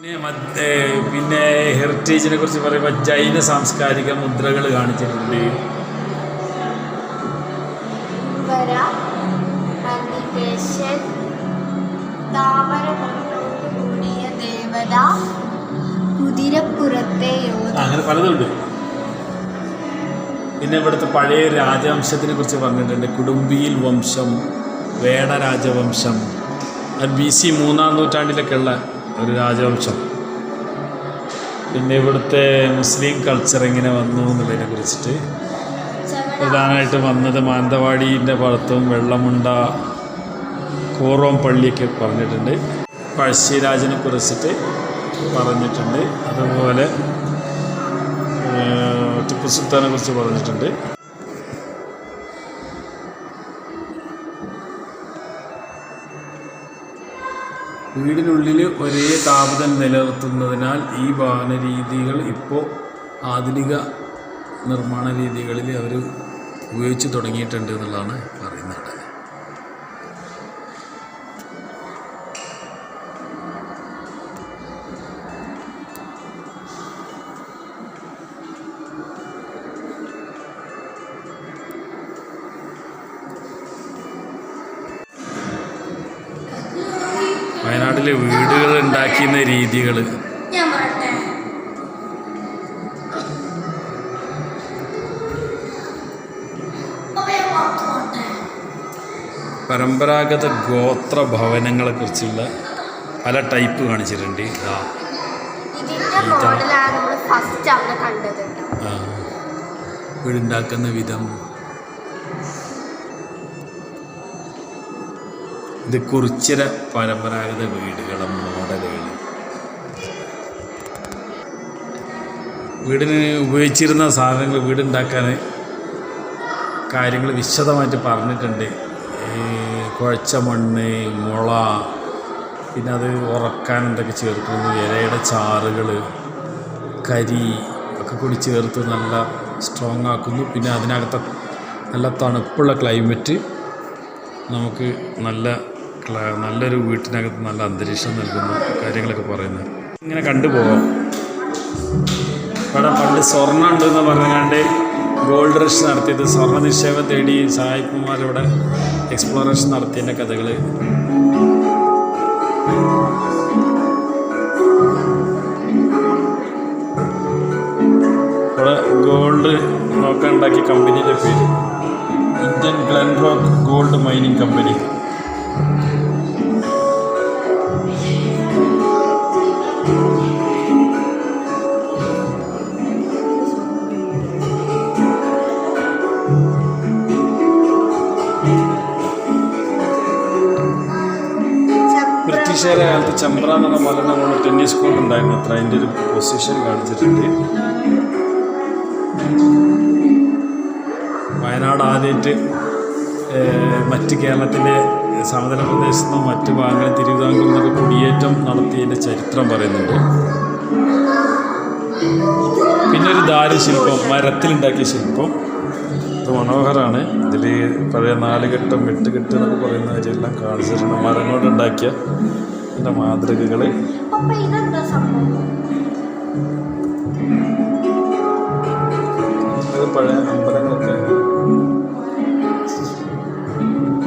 പിന്നെ ഹെറിറ്റേജിനെ കുറിച്ച് പറയുമ്പോൾ ജൈന സാംസ്കാരിക മുദ്രകൾ കാണിച്ചിട്ടുണ്ട്. അങ്ങനെ പലതുണ്ട്. പിന്നെ ഇവിടുത്തെ പഴയ രാജവംശത്തിനെ കുറിച്ച് പറഞ്ഞിട്ടുണ്ട്. കുടുംബിയിൽ വംശം, വേട രാജവംശം, അത് BC 3-ാം നൂറ്റാണ്ടിലൊക്കെ ഉള്ള ഒരു രാജവംശം. പിന്നെ ഇവിടുത്തെ മുസ്ലിം കൾച്ചർ എങ്ങനെ വന്നു എന്നുള്ളതിനെ കുറിച്ചിട്ട് പ്രധാനമായിട്ട് വന്നത് മാനന്തവാടീൻ്റെ ഭാഗത്തും വെള്ളമുണ്ട, കോറോം പള്ളിയൊക്കെ പറഞ്ഞിട്ടുണ്ട്. പഴശ്ശിരാജനെ കുറിച്ചിട്ട് പറഞ്ഞിട്ടുണ്ട്. അതുപോലെ ടിപ്പു സുൽത്താനെ കുറിച്ച് പറഞ്ഞിട്ടുണ്ട്. വീടിനുള്ളിൽ ഒരേ താപനം നിലനിർത്തുന്നതിനാൽ ഈ വാഹന രീതികൾ ഇപ്പോൾ ആധുനിക നിർമ്മാണ രീതികളിൽ അവർ ഉപയോഗിച്ച് തുടങ്ങിയിട്ടുണ്ട് എന്നുള്ളതാണ് പറയുന്നത്. വയനാട്ടിലെ വീടുകൾ ഉണ്ടാക്കുന്ന രീതികൾ പരമ്പരാഗത ഗോത്ര ഭവനങ്ങളെ കുറിച്ചുള്ള പല ടൈപ്പ് കാണിച്ചിട്ടുണ്ട്. വീടുണ്ടാക്കുന്ന വിധം, ഇത് കുറിച്ചിര പരമ്പരാഗത വീടുകളും മോഡലുകൾ. വീടിന് ഉപയോഗിച്ചിരുന്ന സാധനങ്ങൾ, വീടുണ്ടാക്കാൻ കാര്യങ്ങൾ വിശദമായിട്ട് പറഞ്ഞിട്ടുണ്ട്. കുഴച്ച മണ്ണ്, മുള, പിന്നെ അത് ഉറക്കാൻ എന്തൊക്കെ ചേർക്കുന്നു, ഇലയുടെ ചാറുകൾ, കരി ഒക്കെ കൂടി ചേർത്ത് നല്ല സ്ട്രോങ് ആക്കുന്നു. പിന്നെ അതിനകത്ത് നല്ല തണുപ്പുള്ള ക്ലൈമറ്റ് നമുക്ക് നല്ലൊരു വീട്ടിനകത്ത് നല്ല അന്തരീക്ഷം നൽകുന്ന കാര്യങ്ങളൊക്കെ പറയുന്നത് ഇങ്ങനെ കണ്ടുപോകാം. ഇവിടെ പണ്ട് സ്വർണ്ണം ഉണ്ടെന്ന് പറഞ്ഞാണ്ട് ഗോൾഡ് റഷ് നടത്തിയത്, സ്വർണ്ണ നിക്ഷേപം തേടി സായിപ്പുമാർ ഇവിടെ എക്സ്പ്ലോറേഷൻ നടത്തിയതിൻ്റെ കഥകൾ. ഇവിടെ ഗോൾഡ് നോക്കാൻ ഉണ്ടാക്കിയ കമ്പനിയുടെ പേര് ഇന്ത്യൻ ഗ്ലെൻറോക്ക് ഗോൾഡ് മൈനിങ് കമ്പനി. ബ്രിട്ടീഷുകാരെ കാലത്ത് ചമ്പ്ര എന്ന് പറഞ്ഞ മലയുടെ മുകളിൽ ടെന്നീസ് കോർട്ട് ഉണ്ടായിരുന്നു. അത്ര അതിൻ്റെ ഒരു പൊസിഷൻ കാണിച്ചിട്ടുണ്ട്. വയനാട് ആദ്യമായിട്ട് മറ്റ് കേരളത്തിൻ്റെ സമതല പ്രദേശത്തു നിന്നും മറ്റ് ഭാഗങ്ങളിൽ തിരുവിതാംകൂറിൽ നിന്നൊക്കെ കുടിയേറ്റം നടത്തിയതിൻ്റെ ചരിത്രം പറയുന്നുണ്ട്. പിന്നെ ഒരു ദാരുശില്പം, മരത്തിലുണ്ടാക്കിയ ശില്പം, ഇത് മനോഹരമാണ്. ഇതിൽ പഴയ 4 കെട്ടും 8 കെട്ട് എന്നൊക്കെ പറയുന്ന കാര്യമെല്ലാം കാണിച്ചിട്ടുണ്ട്. മരം കൊണ്ടുണ്ടാക്കിയ ഇതിൻ്റെ മാതൃകകൾ. ഇത് പഴയ അമ്പലങ്ങളൊക്കെ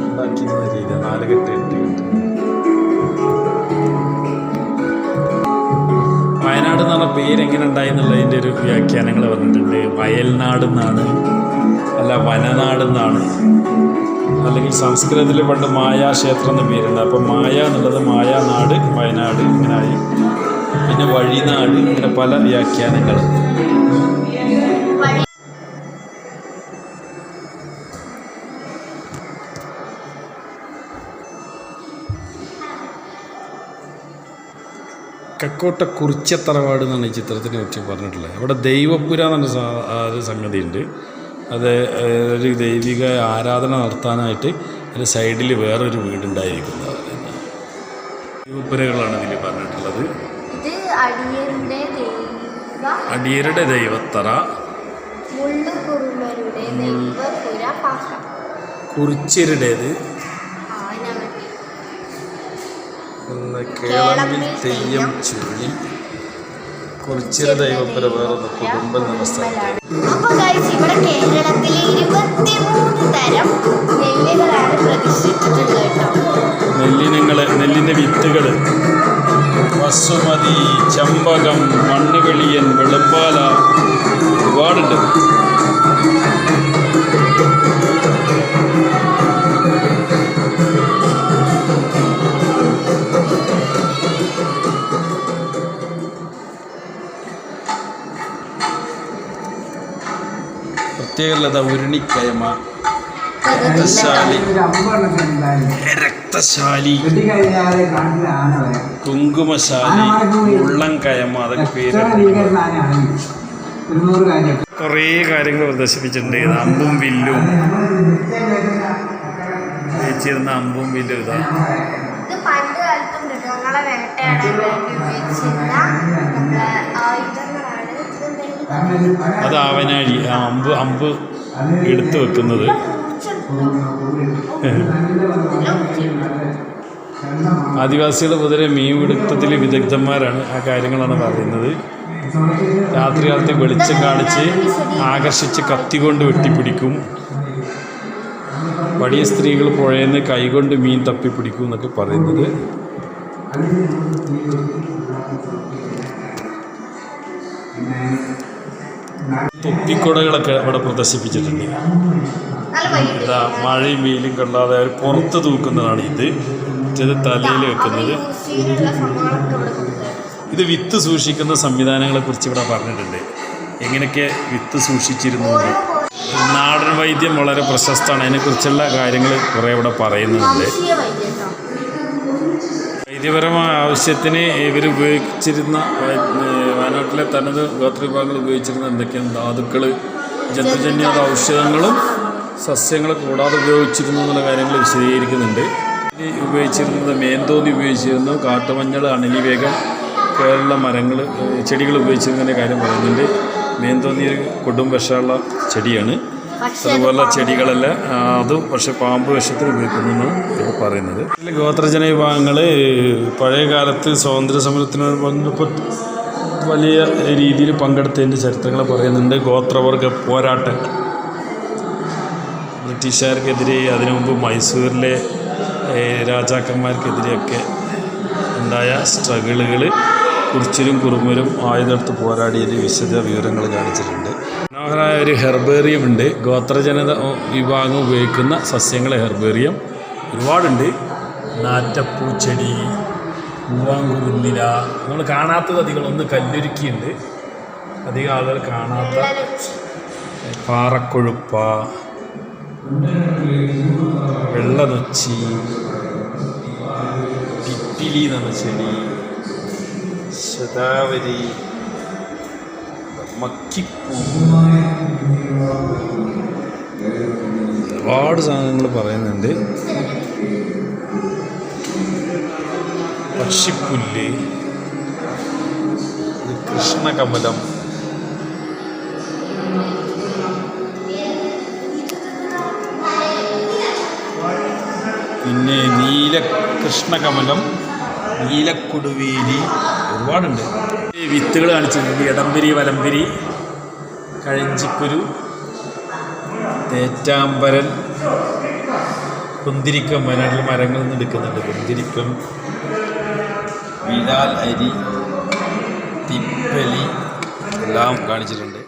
ഉണ്ടാക്കിയിരുന്ന രീതി, 4 കെട്ട് 8 കെട്ട്. വയനാട് എന്ന് പറഞ്ഞ പേരെങ്ങനെ ഉണ്ടായി എന്നുള്ളതിൻ്റെ ഒരു വ്യാഖ്യാനങ്ങൾ പറഞ്ഞിട്ടുണ്ട്. വയൽനാട് എന്നാണ്, അല്ല വനനാട് എന്നാണ്. അല്ലെങ്കിൽ സംസ്കൃതത്തിൽ പണ്ട് മായാക്ഷേത്രം എന്ന പേരുണ്ട്. അപ്പം മായ എന്നുള്ളത് മായാനാട്, വയനാട് ഇങ്ങനായി. പിന്നെ വഴിനാട്, ഇങ്ങനെ പല വ്യാഖ്യാനങ്ങൾ. കക്കോട്ട കുറിച്ചത്തറവാട് എന്നാണ് ഈ ചിത്രത്തിനെ പറ്റി പറഞ്ഞിട്ടുള്ളത്. അവിടെ ദൈവപുര എന്നൊരു ഒരു സംഗതിയുണ്ട്. അത് ഒരു ദൈവിക ആരാധന നടത്താനായിട്ട് അതിൻ്റെ സൈഡിൽ വേറൊരു വീടുണ്ടായിരിക്കുന്നത്. ദൈവപുരകളാണ് ഇതിൽ പറഞ്ഞിട്ടുള്ളത്. അടിയരുടെ ദൈവത്തറ, കുറിച്യരുടേത് കേളമ്പിൽ തെയ്യം ചൊല്ലി കുറിച്ചിര ദൈവപ്പുര വേറൊന്ന് കുടുംബം എന്ന സ്ഥലം. അപ്പോൾ ഇവിടെ കേരളത്തിലെ 23 തരം നെല്ലുകളാണ് പ്രതിഷ്ഠിച്ചിട്ടുള്ളത് കേട്ടോ. നെല്ലിൻ്റെ വിത്തുകൾ വസുമതി, ചമ്പകം, മണ്ണുകളിയൻ, വെളുപ്പാല ഒരുപാടുണ്ട്. പ്രത്യേകത ഉരുണിക്കയമ, രക്തശാലി, കുങ്കുമശാലി, ഉള്ളംകയമ, അതൊക്കെ പേര് കുറേ കാര്യങ്ങൾ പ്രദർശിപ്പിച്ചിട്ടുണ്ട്. അമ്പും വില്ലും ഉപയോഗിച്ചിരുന്ന അമ്പും വില്ലും ഇതാ. പണ്ട് കാലത്ത് മൃഗങ്ങളെ വേട്ടയാടാൻ വേണ്ടി ഉപയോഗിച്ചിരുന്ന ആയുധങ്ങളാണ്. അത് ആവനാഴി, അമ്പ് എടുത്തു വെക്കുന്നത്. ആദിവാസികൾ പൊതുവെ മീൻപിടുത്തത്തിൽ വിദഗ്ധന്മാരാണ്. ആ കാര്യങ്ങളാണ് പറയുന്നത്. രാത്രി കാലത്ത് വെളിച്ചം കാണിച്ച് ആകർഷിച്ച് കത്തി കൊണ്ട് വെട്ടിപ്പിടിക്കും. വലിയ സ്ത്രീകൾ പുഴയിൽ നിന്ന് കൈകൊണ്ട് മീൻ തപ്പിപ്പിടിക്കും എന്നൊക്കെ പറയുന്നത്. തൊപ്പിക്കുടകളൊക്കെ അവിടെ പ്രദർശിപ്പിച്ചിട്ടുണ്ട്. ഇതാ മഴയും വെയിലും കൊള്ളാതെ അവർ പുറത്ത് തൂക്കുന്നതാണ്. ഇത് തലയിൽ വെക്കുന്നത്. ഇത് വിത്ത് സൂക്ഷിക്കുന്ന സംവിധാനങ്ങളെക്കുറിച്ച് ഇവിടെ പറഞ്ഞിട്ടുണ്ട്. എങ്ങനെയൊക്കെ വിത്ത് സൂക്ഷിച്ചിരുന്നു. നാടൻ വൈദ്യം വളരെ പ്രശസ്തമാണ്. അതിനെക്കുറിച്ചുള്ള കാര്യങ്ങൾ കുറേ ഇവിടെ പറയുന്നുണ്ട്. വൈദ്യപരമായ ആവശ്യത്തിന് ഇവർ ഉപയോഗിച്ചിരുന്ന വയനാട്ടിലെ തനത് ഗോത്രവിഭാഗങ്ങൾ ഉപയോഗിച്ചിരുന്ന എന്തൊക്കെയാണ് ധാതുക്കൾ, ജന്തുജന്യ ഔഷധങ്ങളും സസ്യങ്ങൾ കൂടാതെ ഉപയോഗിച്ചിരുന്നു എന്നുള്ള കാര്യങ്ങൾ വിശദീകരിക്കുന്നുണ്ട്. ഇനി ഉപയോഗിച്ചിരുന്നത് മേന്തോന്നി ഉപയോഗിച്ചിരുന്നു, കാട്ടുമഞ്ഞൾ, അണലിവേഗം പോലുള്ള മരങ്ങൾ ചെടികൾ ഉപയോഗിച്ചിരുന്നതിൻ്റെ കാര്യം പറയുന്നുണ്ട്. മേന്തോന്നി ഒരു കൊടും വിഷമുള്ള ചെടിയാണ്. അതുപോലെ ചെടികളല്ല അതും പക്ഷെ പാമ്പ് വിഷത്തിന് ഉപയോഗിക്കുന്നു എന്നാണ് പറയുന്നത്. ഇതിൽ ഗോത്രജന വിഭാഗങ്ങൾ പഴയ കാലത്ത് സ്വാതന്ത്ര്യ സമരത്തിന് ബന്ധപ്പെട്ട് വലിയ രീതിയിൽ പങ്കെടുത്തതിൻ്റെ ചരിത്രങ്ങൾ പറയുന്നുണ്ട്. ഗോത്രവർഗ പോരാട്ടങ്ങൾ ബ്രിട്ടീഷുകാർക്കെതിരെ, അതിനു മുമ്പ് മൈസൂരിലെ രാജാക്കന്മാർക്കെതിരെയൊക്കെ ഉണ്ടായ സ്ട്രഗിളുകൾ കുറിച്ചിലും കുറുമരും ആയുധമെടുത്ത് പോരാടിയതിൻ്റെ വിശദ വിവരങ്ങൾ കാണിച്ചിട്ടുണ്ട്. മനോഹരമായ ഒരു ഹെർബേറിയം ഉണ്ട്. ഗോത്രജനത വിഭാഗം ഉപയോഗിക്കുന്ന സസ്യങ്ങളെ ഹെർബേറിയം ഒരുപാടുണ്ട്. നാറ്റപ്പൂച്ചെടി, പൂവാങ്കുരുന്നില, നമ്മൾ കാണാത്തത് അധികം. ഒന്ന് കല്ലുരുക്കിയുണ്ട്, അധികം ആളുകൾ കാണാത്ത പാറക്കൊഴുപ്പ, വെള്ളനൊച്ചി, പിപ്പിലി എന്ന ചെടി, ശതാവരി, മക്കിപ്പൂ, ഒരുപാട് സാധനങ്ങൾ പറയുന്നുണ്ട്. പക്ഷിപ്പുല്ല്, കൃഷ്ണകമലം, പിന്നെ കൃഷ്ണകമലം, നീലക്കൊടുവേലി, ഒരുപാടുണ്ട്. ഈ വിത്തുകൾ കാണിച്ചിട്ടുണ്ട്. ഇടംപിരി, വലംപിരി, കഴഞ്ചിക്കുരു, തേറ്റാമ്പരൽ, കുന്തിരിക്കം. വയനാട്ടിൽ മരങ്ങളിൽ നിന്ന് എടുക്കുന്നുണ്ട്. കുന്തിരിക്കം, വിരാൽ അരി, തിപ്പലി എല്ലാം കാണിച്ചിട്ടുണ്ട്.